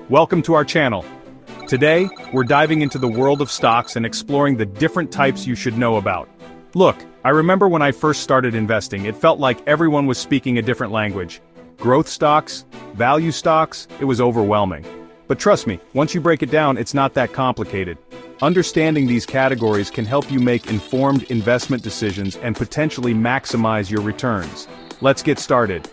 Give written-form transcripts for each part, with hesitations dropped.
Welcome to our channel. Today, we're diving into the world of stocks and exploring the different types you should know about. Look, I remember when I first started investing, it felt like everyone was speaking a different language. Growth stocks, value stocks, it was overwhelming. But trust me, once you break it down, it's not that complicated. Understanding these categories can help you make informed investment decisions and potentially maximize your returns. Let's get started.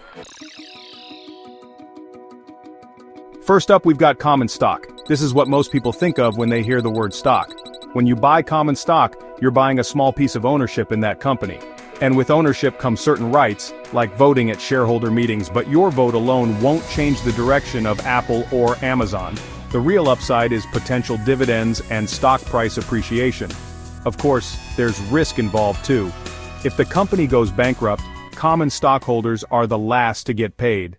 First up, we've got common stock. This is what most people think of when they hear the word stock. When you buy common stock, you're buying a small piece of ownership in that company. And with ownership come certain rights, like voting at shareholder meetings, but your vote alone won't change the direction of Apple or Amazon. The real upside is potential dividends and stock price appreciation. Of course, there's risk involved too. If the company goes bankrupt, common stockholders are the last to get paid.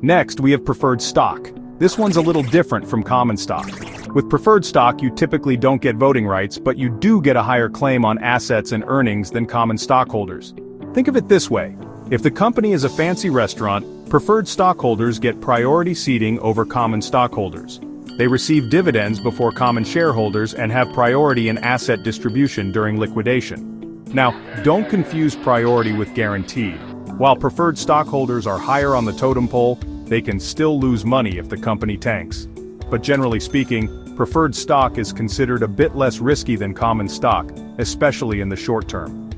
Next, we have preferred stock. This one's a little different from common stock. With preferred stock, you typically don't get voting rights, but you do get a higher claim on assets and earnings than common stockholders. Think of it this way. If the company is a fancy restaurant, preferred stockholders get priority seating over common stockholders. They receive dividends before common shareholders and have priority in asset distribution during liquidation. Now, don't confuse priority with guaranteed. While preferred stockholders are higher on the totem pole, they can still lose money if the company tanks. But generally speaking, preferred stock is considered a bit less risky than common stock, especially in the short term.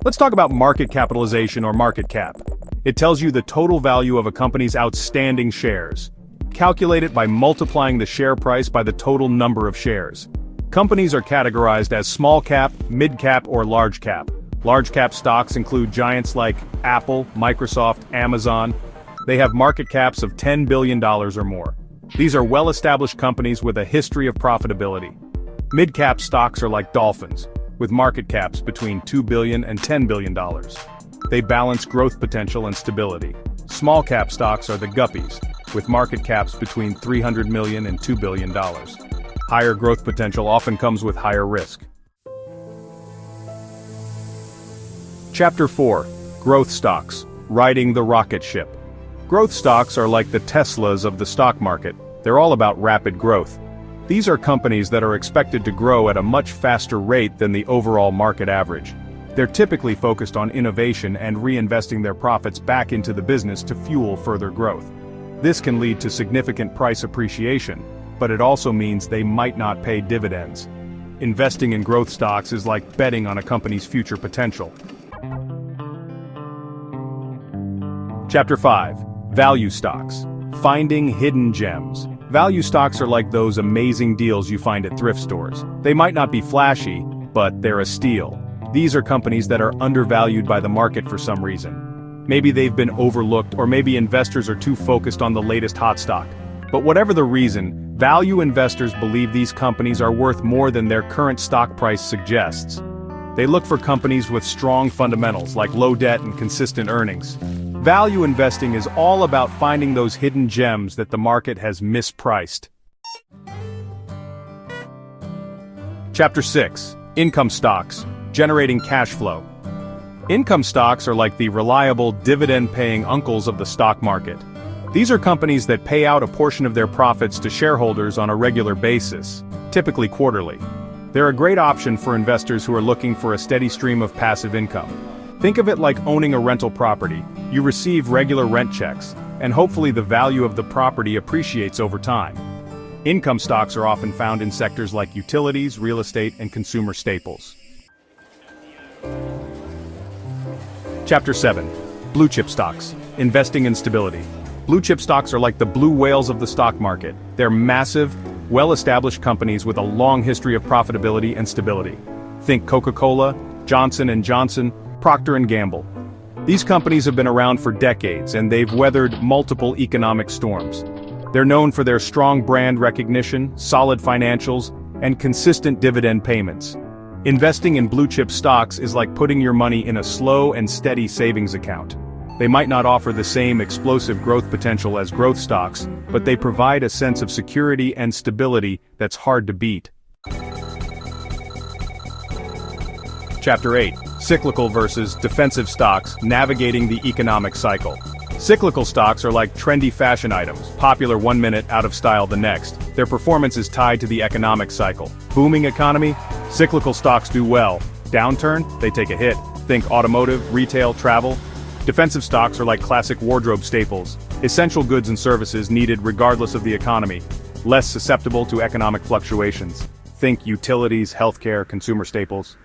Let's talk about market capitalization or market cap. It tells you the total value of a company's outstanding shares. Calculate it by multiplying the share price by the total number of shares. Companies are categorized as small cap, mid cap, or large cap. Large cap stocks include giants like Apple, Microsoft, Amazon. They have market caps of $10 billion or more. These are well-established companies with a history of profitability. Mid-cap stocks are like dolphins, with market caps between $2 billion and $10 billion. They balance growth potential and stability. Small-cap stocks are the guppies, with market caps between $300 million and $2 billion. Higher growth potential often comes with higher risk. Chapter 4. Growth stocks. Riding the rocket ship. Growth stocks are like the Teslas of the stock market. They're all about rapid growth. These are companies that are expected to grow at a much faster rate than the overall market average. They're typically focused on innovation and reinvesting their profits back into the business to fuel further growth. This can lead to significant price appreciation, but it also means they might not pay dividends. Investing in growth stocks is like betting on a company's future potential. Chapter 5. Value stocks. Finding hidden gems. Value stocks are like those amazing deals you find at thrift stores. They might not be flashy, but they're a steal. These are companies that are undervalued by the market for some reason. Maybe they've been overlooked, or maybe investors are too focused on the latest hot stock. But whatever the reason, value investors believe these companies are worth more than their current stock price suggests. They look for companies with strong fundamentals like low debt and consistent earnings. Value investing is all about finding those hidden gems that the market has mispriced. Chapter 6. Income stocks. Generating cash flow. Income stocks are like the reliable, dividend-paying uncles of the stock market. These are companies that pay out a portion of their profits to shareholders on a regular basis, typically quarterly. They're a great option for investors who are looking for a steady stream of passive income. Think of it like owning a rental property. You receive regular rent checks, and hopefully the value of the property appreciates over time. Income stocks are often found in sectors like utilities, real estate, and consumer staples. Chapter 7. Blue chip stocks. Investing in stability. Blue chip stocks are like the blue whales of the stock market. They're massive, well-established companies with a long history of profitability and stability. Think Coca-Cola, Johnson & Johnson, Procter & Gamble. These companies have been around for decades, and they've weathered multiple economic storms. They're known for their strong brand recognition, solid financials, and consistent dividend payments. Investing in blue-chip stocks is like putting your money in a slow and steady savings account. They might not offer the same explosive growth potential as growth stocks, but they provide a sense of security and stability that's hard to beat. Chapter 8. Cyclical versus defensive stocks, navigating the economic cycle. Cyclical stocks are like trendy fashion items, popular 1 minute, out of style the next. Their performance is tied to the economic cycle. Booming economy? Cyclical stocks do well. Downturn? They take a hit. Think automotive, retail, travel. Defensive stocks are like classic wardrobe staples, essential goods and services needed regardless of the economy, less susceptible to economic fluctuations. Think utilities, healthcare, consumer staples.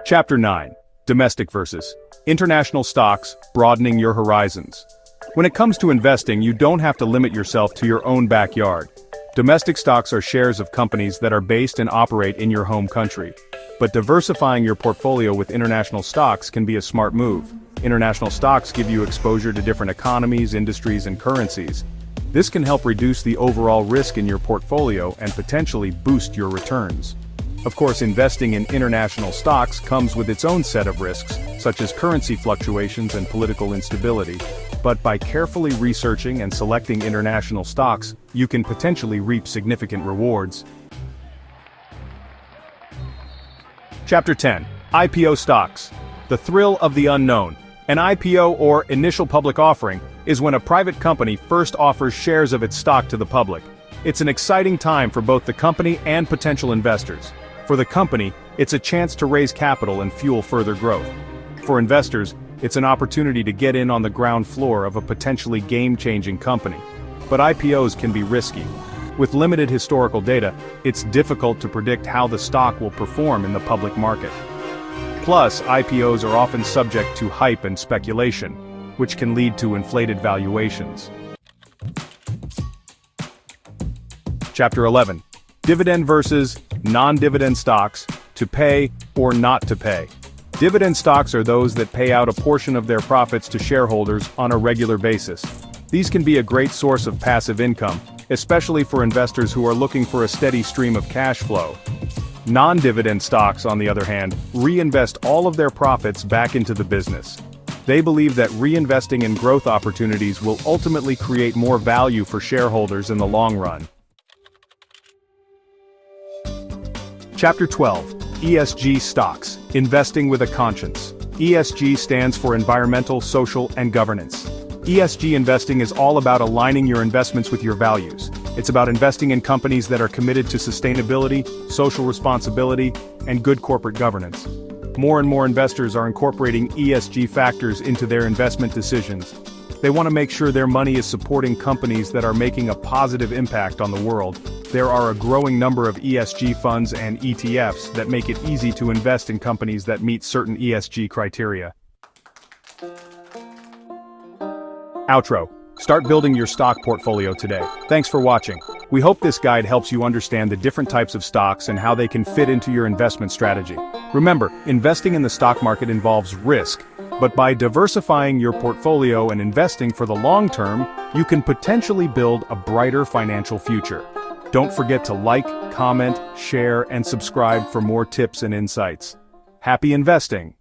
Chapter 9. Domestic versus international stocks, broadening your horizons. When it comes to investing, you don't have to limit yourself to your own backyard. Domestic stocks are shares of companies that are based and operate in your home country. But diversifying your portfolio with international stocks can be a smart move. International stocks give you exposure to different economies, industries, and currencies. This can help reduce the overall risk in your portfolio and potentially boost your returns. Of course, investing in international stocks comes with its own set of risks, such as currency fluctuations and political instability. But by carefully researching and selecting international stocks, you can potentially reap significant rewards. Chapter 10. IPO stocks. The thrill of the unknown. An IPO, or initial public offering, is when a private company first offers shares of its stock to the public. It's an exciting time for both the company and potential investors. For the company, it's a chance to raise capital and fuel further growth. For investors, it's an opportunity to get in on the ground floor of a potentially game-changing company. But IPOs can be risky. With limited historical data, it's difficult to predict how the stock will perform in the public market. Plus, IPOs are often subject to hype and speculation, which can lead to inflated valuations. Chapter 11. Dividend versus non-dividend stocks, to pay or not to pay. Dividend stocks are those that pay out a portion of their profits to shareholders on a regular basis. These can be a great source of passive income, especially for investors who are looking for a steady stream of cash flow. Non-dividend stocks, on the other hand, reinvest all of their profits back into the business. They believe that reinvesting in growth opportunities will ultimately create more value for shareholders in the long run. Chapter 12. ESG stocks, investing with a conscience. ESG stands for environmental, social, and governance. ESG investing is all about aligning your investments with your values. It's about investing in companies that are committed to sustainability, social responsibility, and good corporate governance. More and more investors are incorporating ESG factors into their investment decisions. They want to make sure their money is supporting companies that are making a positive impact on the world. There are a growing number of ESG funds and ETFs that make it easy to invest in companies that meet certain ESG criteria. Outro. Start building your stock portfolio today. Thanks for watching. We hope this guide helps you understand the different types of stocks and how they can fit into your investment strategy. Remember, investing in the stock market involves risk, but by diversifying your portfolio and investing for the long term, you can potentially build a brighter financial future. Don't forget to like, comment, share, and subscribe for more tips and insights. Happy investing!